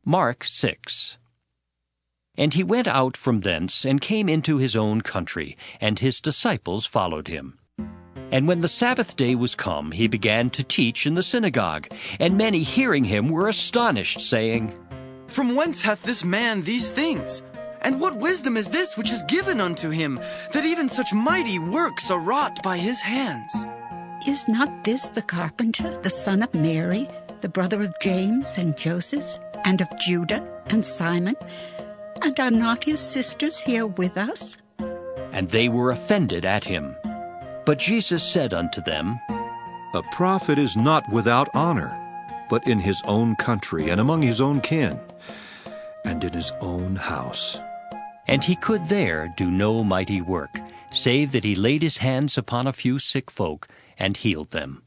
Mark 6. And he went out from thence, and came into his own country, and his disciples followed him. And when the Sabbath day was come, he began to teach in the synagogue, and many hearing him were astonished, saying, From whence hath this man these things? And what wisdom is this which is given unto him, that even such mighty works are wrought by his hands? Is not this the carpenter, the son of Mary, the brother of James and Joseph, and of Judah and Simon? And are not his sisters here with us? And they were offended at him. But Jesus said unto them, A prophet is not without honor, but in his own country, and among his own kin, and in his own house. And he could there do no mighty work, save that he laid his hands upon a few sick folk, and healed them.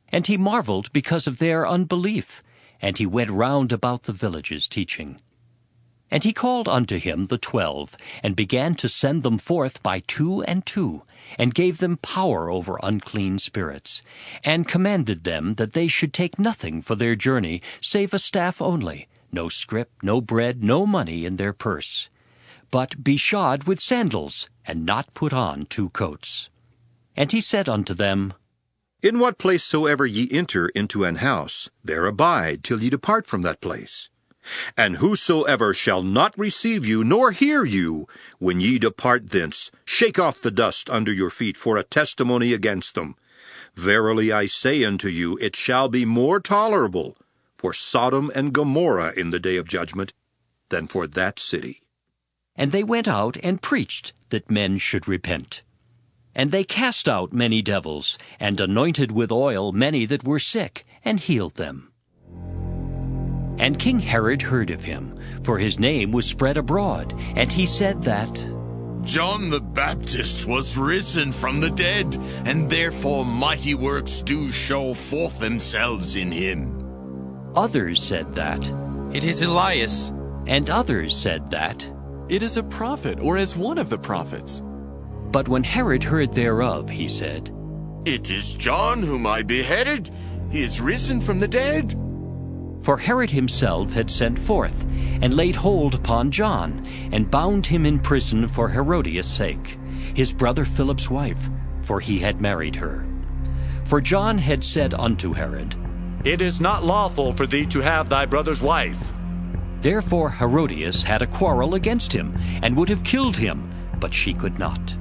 And he marveled because of their unbelief, and he went round about the villages teaching. And he called unto him the 12, and began to send them forth by 2 and 2, and gave them power over unclean spirits, and commanded them that they should take nothing for their journey, save a staff only, no scrip, no bread, no money in their purse, but be shod with sandals, and not put on 2 coats. And he said unto them, In what place soever ye enter into an house, there abide till ye depart from that place. And whosoever shall not receive you, nor hear you, when ye depart thence, shake off the dust under your feet for a testimony against them. Verily I say unto you, it shall be more tolerable for Sodom and Gomorrah in the day of judgment than for that city. And they went out and preached that men should repent. And they cast out many devils, and anointed with oil many that were sick, and healed them. And King Herod heard of him, for his name was spread abroad, and he said that John the Baptist was risen from the dead, and therefore mighty works do show forth themselves in him. Others said that, It is Elias. and others said that. It is a prophet, or as one of the prophets. But when Herod heard thereof, he said, It is John whom I beheaded. He is risen from the dead. For Herod himself had sent forth, and laid hold upon John, and bound him in prison for Herodias' sake, his brother Philip's wife, for he had married her. For John had said unto Herod, It is not lawful for thee to have thy brother's wife. Therefore Herodias had a quarrel against him, and would have killed him, but she could not.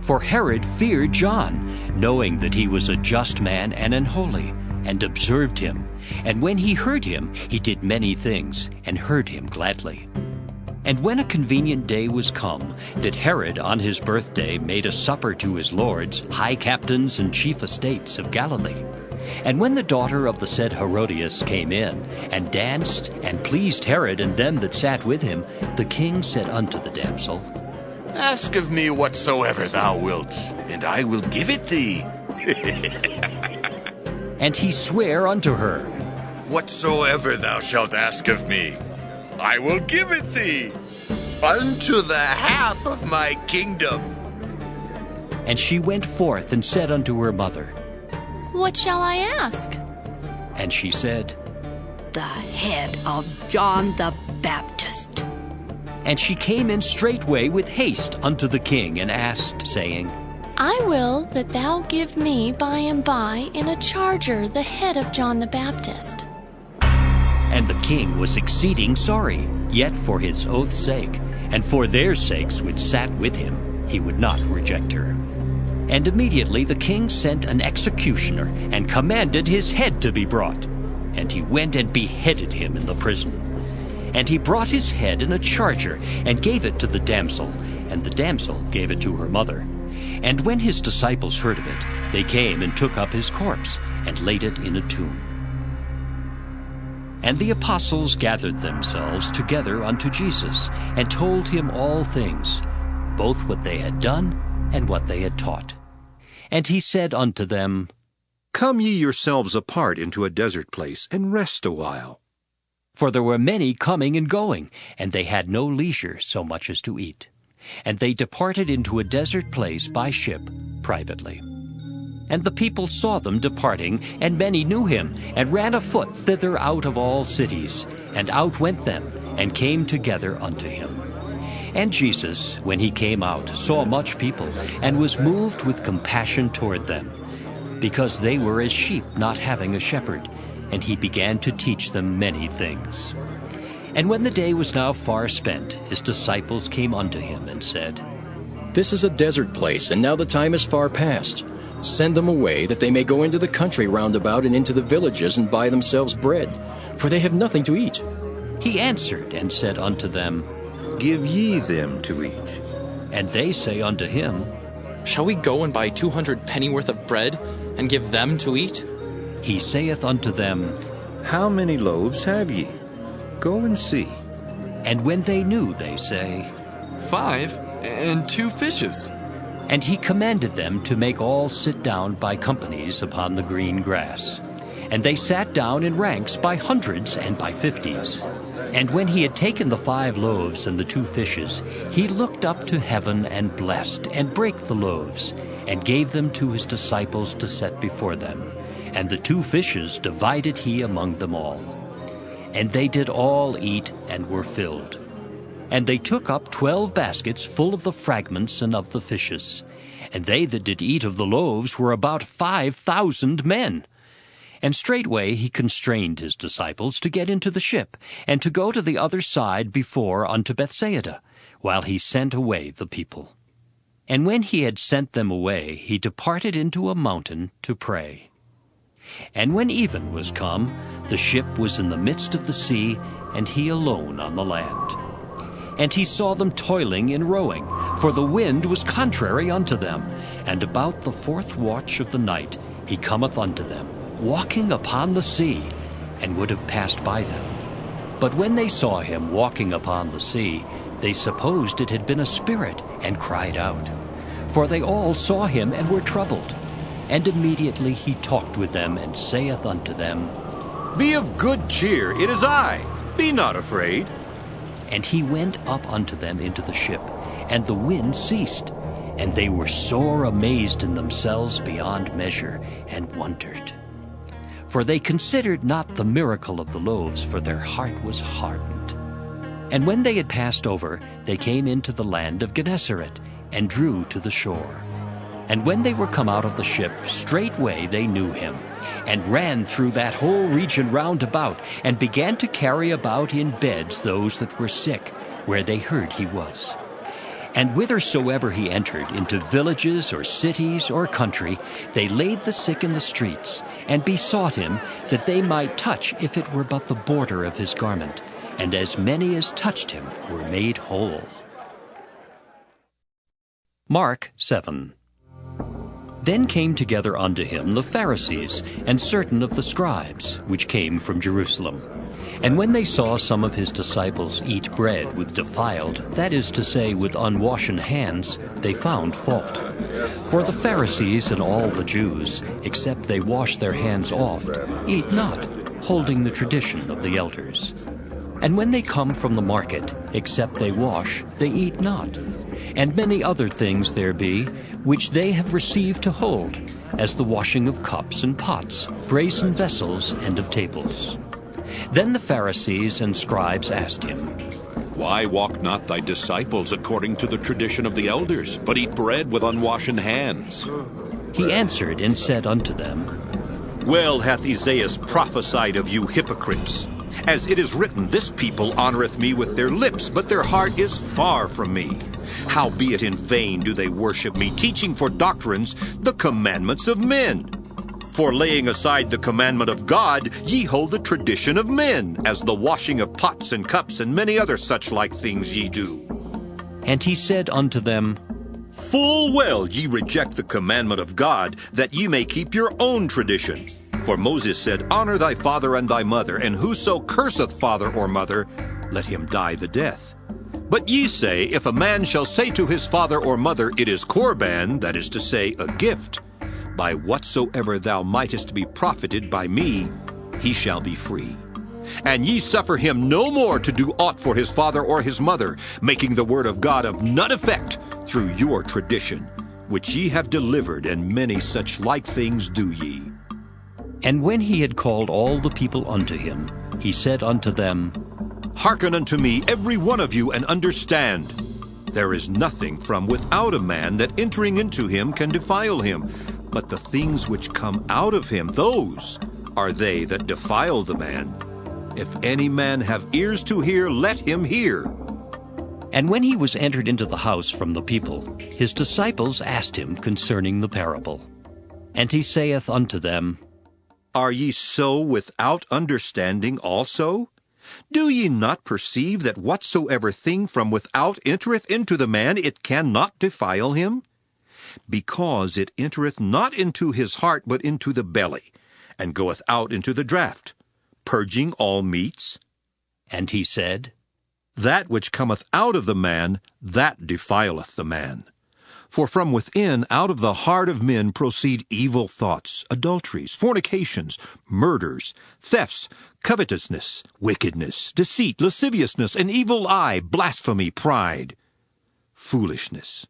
For Herod feared John, knowing that he was a just man and an holy, and observed him. And when he heard him, he did many things, and heard him gladly. And when a convenient day was come, that Herod on his birthday made a supper to his lords, high captains and chief estates of Galilee. And when the daughter of the said Herodias came in, and danced, and pleased Herod and them that sat with him, the king said unto the damsel, Ask of me whatsoever thou wilt, and I will give it thee. And he sware unto her, Whatsoever thou shalt ask of me, I will give it thee, unto the half of my kingdom. And she went forth and said unto her mother, What shall I ask? And she said, The head of John the Baptist. And she came in straightway with haste unto the king, and asked, saying, I will that thou give me by and by in a charger the head of John the Baptist. And the king was exceeding sorry, yet for his oath's sake, and for their sakes which sat with him, he would not reject her. And immediately the king sent an executioner, and commanded his head to be brought. And he went and beheaded him in the prison. And he brought his head in a charger, and gave it to the damsel, and the damsel gave it to her mother. And when his disciples heard of it, they came and took up his corpse, and laid it in a tomb. And the apostles gathered themselves together unto Jesus, and told him all things, both what they had done, and what they had taught. And he said unto them, Come ye yourselves apart into a desert place, and rest a while. For there were many coming and going, and they had no leisure so much as to eat. And they departed into a desert place by ship privately. And the people saw them departing, and many knew him, and ran afoot thither out of all cities. And out went them, and came together unto him. And Jesus, when he came out, saw much people, and was moved with compassion toward them, because they were as sheep not having a shepherd, and he began to teach them many things. And when the day was now far spent, his disciples came unto him, and said, This is a desert place, and now the time is far past. Send them away, that they may go into the country round about and into the villages, and buy themselves bread, for they have nothing to eat. He answered and said unto them, Give ye them to eat. And they say unto him, Shall we go and buy 200 pennyworth of bread, and give them to eat? He saith unto them, How many loaves have ye? Go and see. And when they knew, they say, 5 and 2 fishes. And he commanded them to make all sit down by companies upon the green grass. And they sat down in ranks by hundreds and by 50s. And when he had taken the 5 loaves and the 2 fishes, he looked up to heaven and blessed, and brake the loaves, and gave them to his disciples to set before them. And the 2 fishes divided he among them all. And they did all eat, and were filled. And they took up 12 baskets full of the fragments and of the fishes. And they that did eat of the loaves were about 5,000 men. And straightway he constrained his disciples to get into the ship, and to go to the other side before unto Bethsaida, while he sent away the people. And when he had sent them away, he departed into a mountain to pray. And when even was come, the ship was in the midst of the sea, and he alone on the land. And he saw them toiling in rowing, for the wind was contrary unto them. And about the 4th watch of the night he cometh unto them, walking upon the sea, and would have passed by them. But when they saw him walking upon the sea, they supposed it had been a spirit, and cried out. For they all saw him, and were troubled. And immediately he talked with them, and saith unto them, Be of good cheer, it is I. Be not afraid. And he went up unto them into the ship, and the wind ceased. And they were sore amazed in themselves beyond measure, and wondered. For they considered not the miracle of the loaves, for their heart was hardened. And when they had passed over, they came into the land of Gennesaret, and drew to the shore. And when they were come out of the ship, straightway they knew him, and ran through that whole region round about, and began to carry about in beds those that were sick, where they heard he was. And whithersoever he entered, into villages or cities or country, they laid the sick in the streets, and besought him that they might touch, if it were but the border of his garment. And as many as touched him were made whole. Mark 7. Then came together unto him the Pharisees, and certain of the scribes, which came from Jerusalem. And when they saw some of his disciples eat bread with defiled, that is to say, with unwashen hands, they found fault. For the Pharisees and all the Jews, except they wash their hands oft, eat not, holding the tradition of the elders. And when they come from the market, except they wash, they eat not. And many other things there be, which they have received to hold, as the washing of cups and pots, brazen vessels, and of tables. Then the Pharisees and scribes asked him, Why walk not thy disciples according to the tradition of the elders, but eat bread with unwashen hands? He answered and said unto them, Well hath Esaias prophesied of you hypocrites. As it is written, This people honoureth me with their lips, but their heart is far from me. Howbeit in vain do they worship me, teaching for doctrines the commandments of men. For laying aside the commandment of God, ye hold the tradition of men, as the washing of pots and cups, and many other such like things ye do. And he said unto them, Full well ye reject the commandment of God, that ye may keep your own tradition. For Moses said, Honor thy father and thy mother, and whoso curseth father or mother, let him die the death. But ye say, If a man shall say to his father or mother, It is Corban, that is to say, a gift, by whatsoever thou mightest be profited by me, he shall be free. And ye suffer him no more to do aught for his father or his mother, making the word of God of none effect through your tradition, which ye have delivered, and many such like things do ye. And when he had called all the people unto him, he said unto them, Hearken unto me, every one of you, and understand. There is nothing from without a man that entering into him can defile him, but the things which come out of him, those are they that defile the man. If any man have ears to hear, let him hear. And when he was entered into the house from the people, his disciples asked him concerning the parable. And he saith unto them, Are ye so without understanding also? Do ye not perceive that whatsoever thing from without entereth into the man, it cannot defile him? Because it entereth not into his heart, but into the belly, and goeth out into the draught, purging all meats? And he said, That which cometh out of the man, that defileth the man. For from within, out of the heart of men, proceed evil thoughts, adulteries, fornications, murders, thefts, covetousness, wickedness, deceit, lasciviousness, an evil eye, blasphemy, pride, foolishness.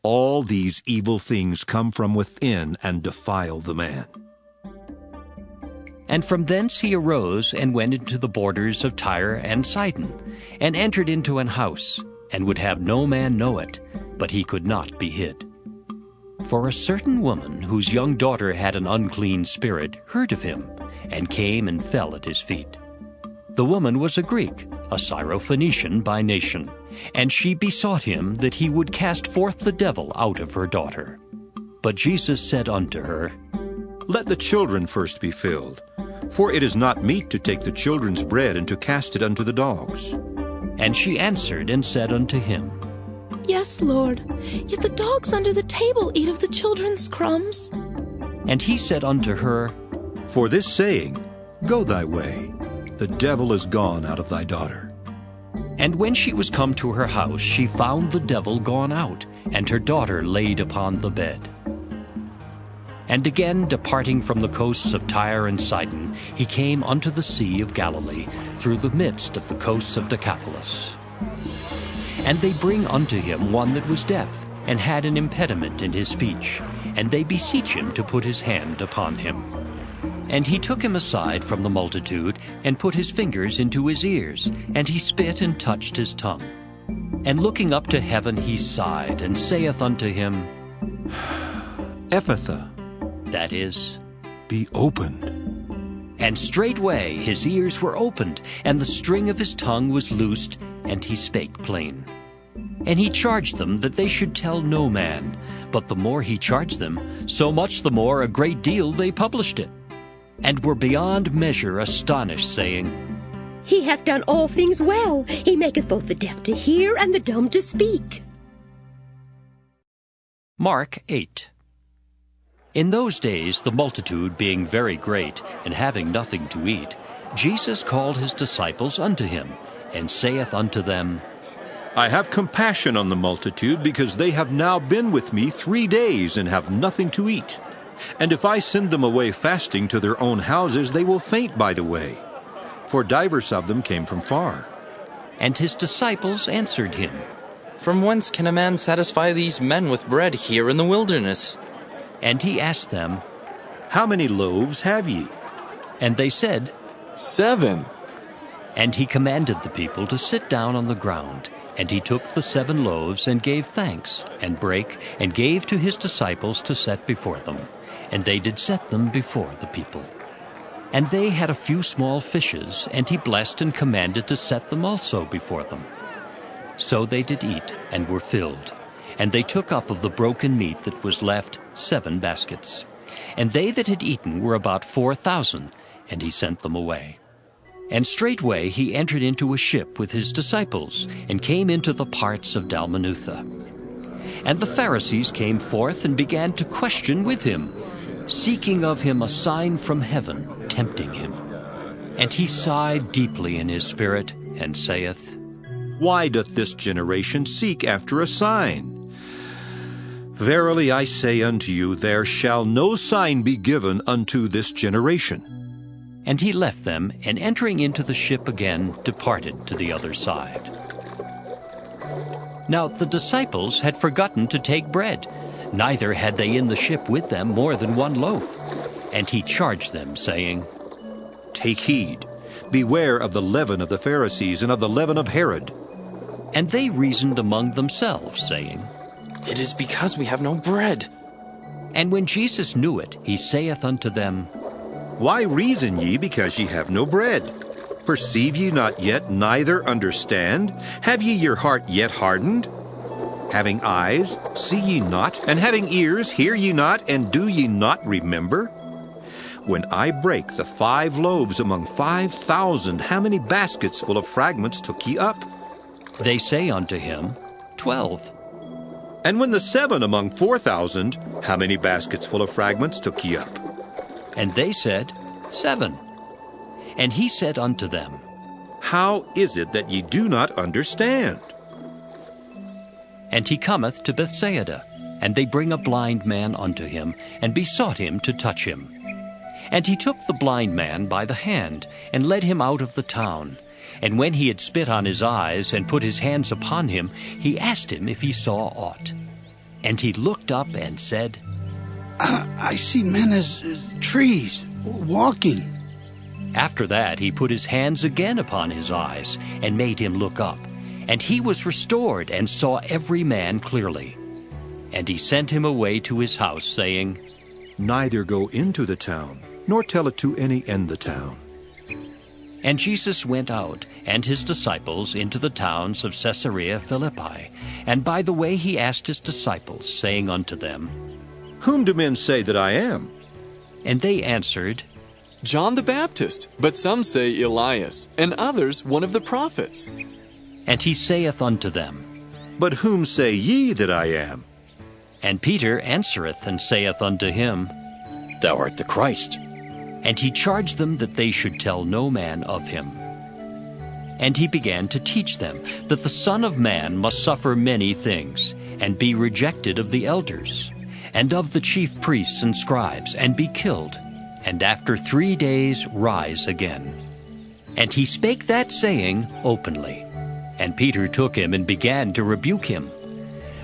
All these evil things come from within and defile the man. And from thence he arose and went into the borders of Tyre and Sidon, and entered into an house, and would have no man know it, but he could not be hid. For a certain woman, whose young daughter had an unclean spirit, heard of him, and came and fell at his feet. The woman was a Greek, a Syrophoenician by nation, and she besought him that he would cast forth the devil out of her daughter. But Jesus said unto her, Let the children first be filled, for it is not meet to take the children's bread and to cast it unto the dogs. And she answered and said unto him, Yes, Lord, yet the dogs under the table eat of the children's crumbs. And he said unto her, For this saying, Go thy way, the devil is gone out of thy daughter. And when she was come to her house, she found the devil gone out, and her daughter laid upon the bed. And again, departing from the coasts of Tyre and Sidon, he came unto the sea of Galilee, through the midst of the coasts of Decapolis. And they bring unto him one that was deaf, and had an impediment in his speech, and they beseech him to put his hand upon him. And he took him aside from the multitude, and put his fingers into his ears, and he spit and touched his tongue. And looking up to heaven he sighed, and saith unto him, Ephphatha, that is, be opened. And straightway his ears were opened, and the string of his tongue was loosed, and he spake plain. And he charged them that they should tell no man. But the more he charged them, so much the more a great deal they published it, and were beyond measure astonished, saying, He hath done all things well. He maketh both the deaf to hear and the dumb to speak. Mark 8. In those days, the multitude being very great, and having nothing to eat, Jesus called his disciples unto him, and saith unto them, I have compassion on the multitude, because they have now been with me 3 days, and have nothing to eat. And if I send them away fasting to their own houses, they will faint by the way. For divers of them came from far. And his disciples answered him, From whence can a man satisfy these men with bread here in the wilderness? And he asked them, How many loaves have ye? And they said, 7. And he commanded the people to sit down on the ground. And he took the 7 loaves, and gave thanks, and brake, and gave to his disciples to set before them. And they did set them before the people. And they had a few small fishes, and he blessed and commanded to set them also before them. So they did eat, and were filled. And they took up of the broken meat that was left 7 baskets. And they that had eaten were about 4,000, and he sent them away. And straightway he entered into a ship with his disciples, and came into the parts of Dalmanutha. And the Pharisees came forth and began to question with him, seeking of him a sign from heaven, tempting him. And he sighed deeply in his spirit, and saith, Why doth this generation seek after a sign? Verily I say unto you, there shall no sign be given unto this generation. And he left them, and entering into the ship again, departed to the other side. Now the disciples had forgotten to take bread. neither had they in the ship with them more than one loaf. And he charged them, saying, Take heed, beware of the leaven of the Pharisees and of the leaven of Herod. And they reasoned among themselves, saying, It is because we have no bread. And when Jesus knew it, he saith unto them, Why reason ye because ye have no bread? Perceive ye not yet, neither understand? Have ye your heart yet hardened? Having eyes, see ye not? And having ears, hear ye not? And do ye not remember? When I brake the 5 loaves among 5,000, how many baskets full of fragments took ye up? They say unto him, 12. And when the 7 among 4,000, how many baskets full of fragments took ye up? And they said, 7. And he said unto them, How is it that ye do not understand? And he cometh to Bethsaida, and they bring a blind man unto him, and besought him to touch him. And he took the blind man by the hand, and led him out of the town. And when he had spit on his eyes, and put his hands upon him, he asked him if he saw aught. And he looked up and said, I see men as trees, walking. After that he put his hands again upon his eyes, and made him look up. And he was restored, and saw every man clearly. And he sent him away to his house, saying, Neither go into the town, nor tell it to any in the town. And Jesus went out, and his disciples, into the towns of Caesarea Philippi. And by the way he asked his disciples, saying unto them, Whom do men say that I am? And they answered, John the Baptist, but some say Elias, and others one of the prophets. And he saith unto them, But whom say ye that I am? And Peter answereth and saith unto him, Thou art the Christ. And he charged them that they should tell no man of him. And he began to teach them that the Son of Man must suffer many things, and be rejected of the elders, and of the chief priests and scribes, and be killed, and after 3 days rise again. And he spake that saying openly. And Peter took him and began to rebuke him.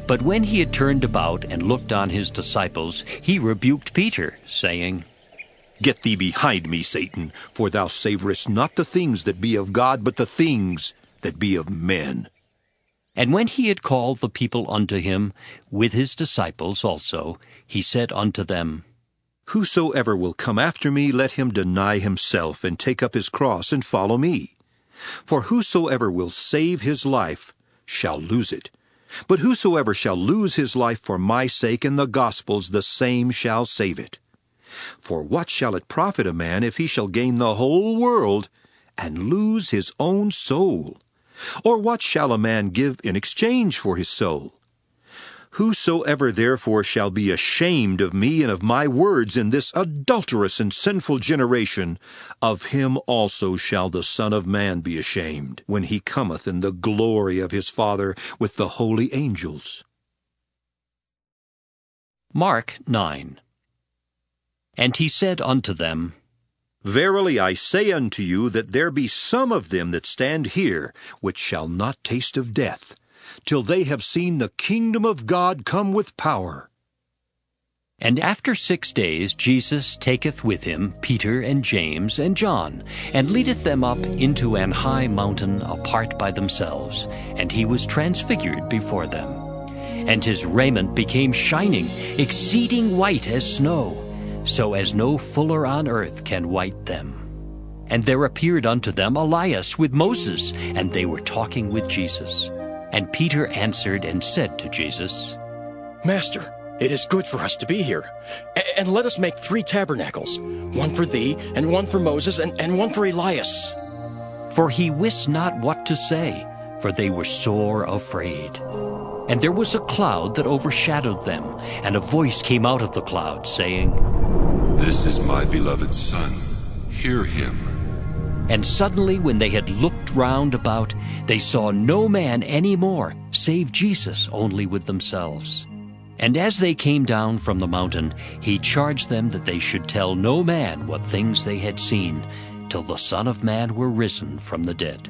But when he had turned about and looked on his disciples, he rebuked Peter, saying, Get thee behind me, Satan, for thou savorest not the things that be of God, but the things that be of men. And when he had called the people unto him, with his disciples also, he said unto them, Whosoever will come after me, let him deny himself, and take up his cross, and follow me. For whosoever will save his life shall lose it. But whosoever shall lose his life for my sake and the gospel's, the same shall save it. For what shall it profit a man if he shall gain the whole world and lose his own soul? Or what shall a man give in exchange for his soul? Whosoever therefore shall be ashamed of me and of my words in this adulterous and sinful generation, of him also shall the Son of Man be ashamed, when he cometh in the glory of his Father with the holy angels. Mark 9. And he said unto them, Verily I say unto you that there be some of them that stand here, which shall not taste of death, till they have seen the kingdom of God come with power. And after 6 days Jesus taketh with him Peter and James and John, and leadeth them up into an high mountain apart by themselves, and he was transfigured before them. And his raiment became shining, exceeding white as snow, so as no fuller on earth can white them. And there appeared unto them Elias with Moses, and they were talking with Jesus. And Peter answered and said to Jesus, Master, it is good for us to be here. And let us make 3 tabernacles, one for thee, and one for Moses, and one for Elias. For he wist not what to say, for they were sore afraid. And there was a cloud that overshadowed them, and a voice came out of the cloud, saying, This is my beloved Son. Hear him. And suddenly, when they had looked round about, they saw no man any more, save Jesus only with themselves. And as they came down from the mountain, he charged them that they should tell no man what things they had seen, till the Son of Man were risen from the dead.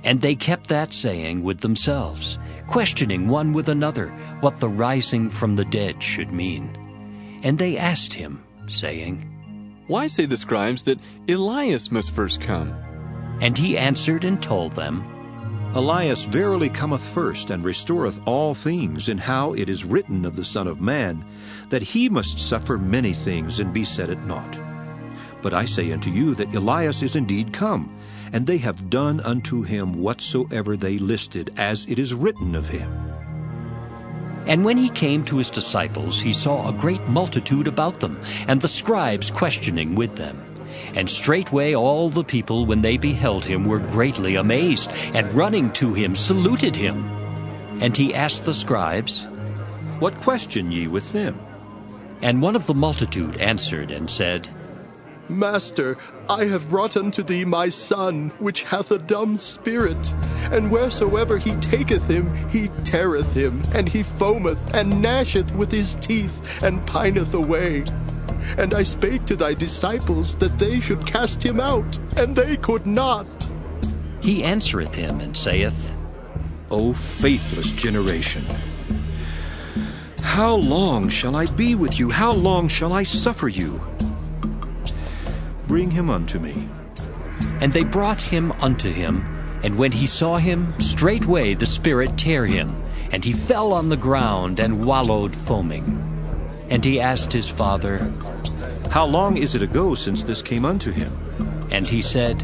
And they kept that saying with themselves, questioning one with another what the rising from the dead should mean. And they asked him, saying, Why say the scribes that Elias must first come? And he answered and told them, Elias verily cometh first, and restoreth all things, and how it is written of the Son of Man, that he must suffer many things, and be set at naught. But I say unto you that Elias is indeed come, and they have done unto him whatsoever they listed, as it is written of him. And when he came to his disciples, he saw a great multitude about them, and the scribes questioning with them. And straightway all the people, when they beheld him, were greatly amazed, and running to him saluted him. And he asked the scribes, What question ye with them? And one of the multitude answered and said, Master, I have brought unto thee my son, which hath a dumb spirit. And wheresoever he taketh him, he teareth him, and he foameth, and gnasheth with his teeth, and pineth away. And I spake to thy disciples that they should cast him out, and they could not. He answereth him and saith, O faithless generation, how long shall I be with you? How long shall I suffer you? Bring him unto me. And they brought him unto him, and when he saw him, straightway the spirit tare him, and he fell on the ground and wallowed foaming. And he asked his father, How long is it ago since this came unto him? And he said,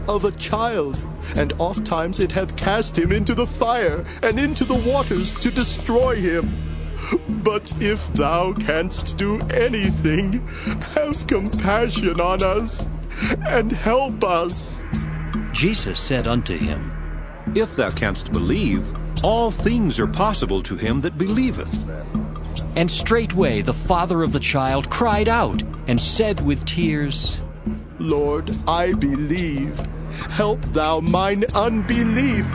Of a child, and ofttimes it hath cast him into the fire, and into the waters to destroy him. But if thou canst do anything, have compassion on us, and help us. Jesus said unto him, If thou canst believe, all things are possible to him that believeth. And straightway the father of the child cried out, and said with tears, Lord, I believe. Help thou mine unbelief.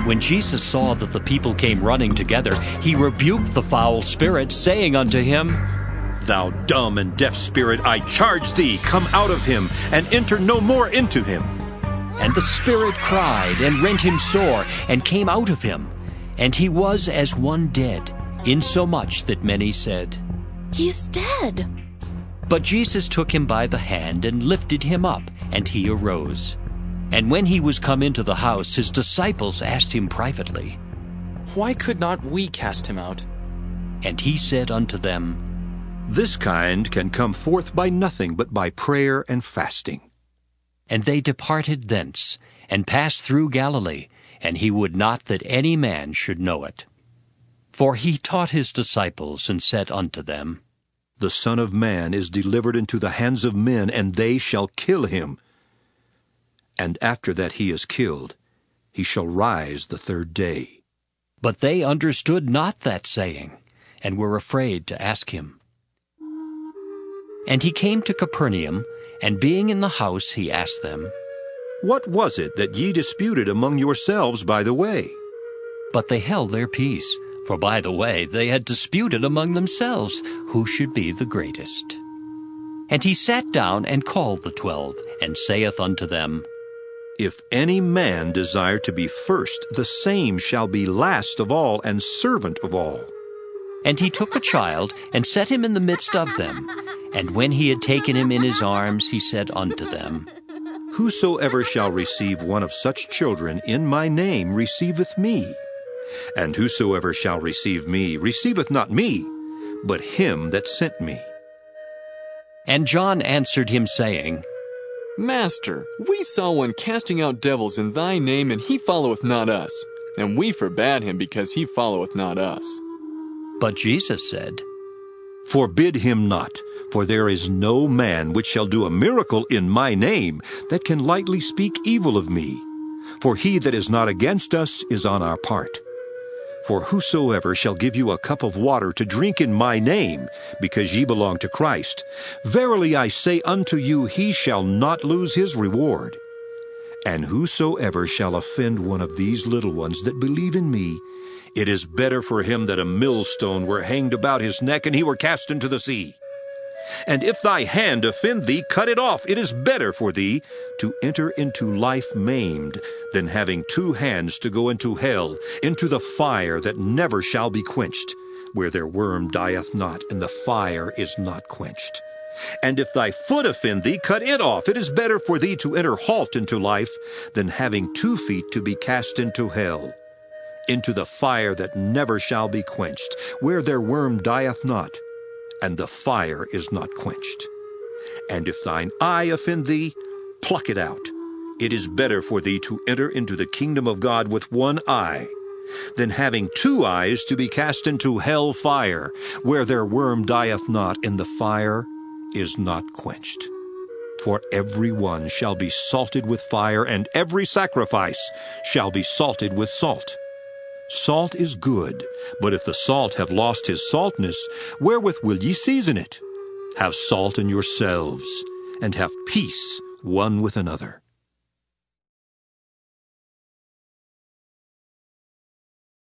When Jesus saw that the people came running together, he rebuked the foul spirit, saying unto him, Thou dumb and deaf spirit, I charge thee, come out of him, and enter no more into him. And the spirit cried, and rent him sore, and came out of him. And he was as one dead, insomuch that many said, He is dead. But Jesus took him by the hand, and lifted him up, and he arose. And when he was come into the house, his disciples asked him privately, Why could not we cast him out? And he said unto them, This kind can come forth by nothing but by prayer and fasting. And they departed thence, and passed through Galilee, and he would not that any man should know it. For he taught his disciples, and said unto them, The Son of Man is delivered into the hands of men, and they shall kill him. And after that he is killed, he shall rise the third day. But they understood not that saying, and were afraid to ask him. And he came to Capernaum, and being in the house he asked them, What was it that ye disputed among yourselves by the way? But they held their peace, for by the way they had disputed among themselves who should be the greatest. And he sat down and called the 12, and saith unto them, If any man desire to be first, the same shall be last of all and servant of all. And he took a child, and set him in the midst of them. And when he had taken him in his arms, he said unto them, Whosoever shall receive one of such children in my name receiveth me. And whosoever shall receive me receiveth not me, but him that sent me. And John answered him, saying, Master, we saw one casting out devils in thy name, and he followeth not us. And we forbade him, because he followeth not us. But Jesus said, Forbid him not, for there is no man which shall do a miracle in my name that can lightly speak evil of me. For he that is not against us is on our part. For whosoever shall give you a cup of water to drink in my name, because ye belong to Christ, verily I say unto you, he shall not lose his reward. And whosoever shall offend one of these little ones that believe in me, it is better for him that a millstone were hanged about his neck, and he were cast into the sea. And if thy hand offend thee, cut it off. It is better for thee to enter into life maimed than having 2 hands to go into hell, into the fire that never shall be quenched, where their worm dieth not, and the fire is not quenched. And if thy foot offend thee, cut it off. It is better for thee to enter halt into life than having 2 feet to be cast into hell, into the fire that never shall be quenched, where their worm dieth not, and the fire is not quenched. And if thine eye offend thee, pluck it out. It is better for thee to enter into the kingdom of God with 1 eye, than having 2 eyes to be cast into hell fire, where their worm dieth not, and the fire is not quenched. For every one shall be salted with fire, and every sacrifice shall be salted with salt. Salt is good, but if the salt have lost his saltness, wherewith will ye season it? Have salt in yourselves, and have peace one with another.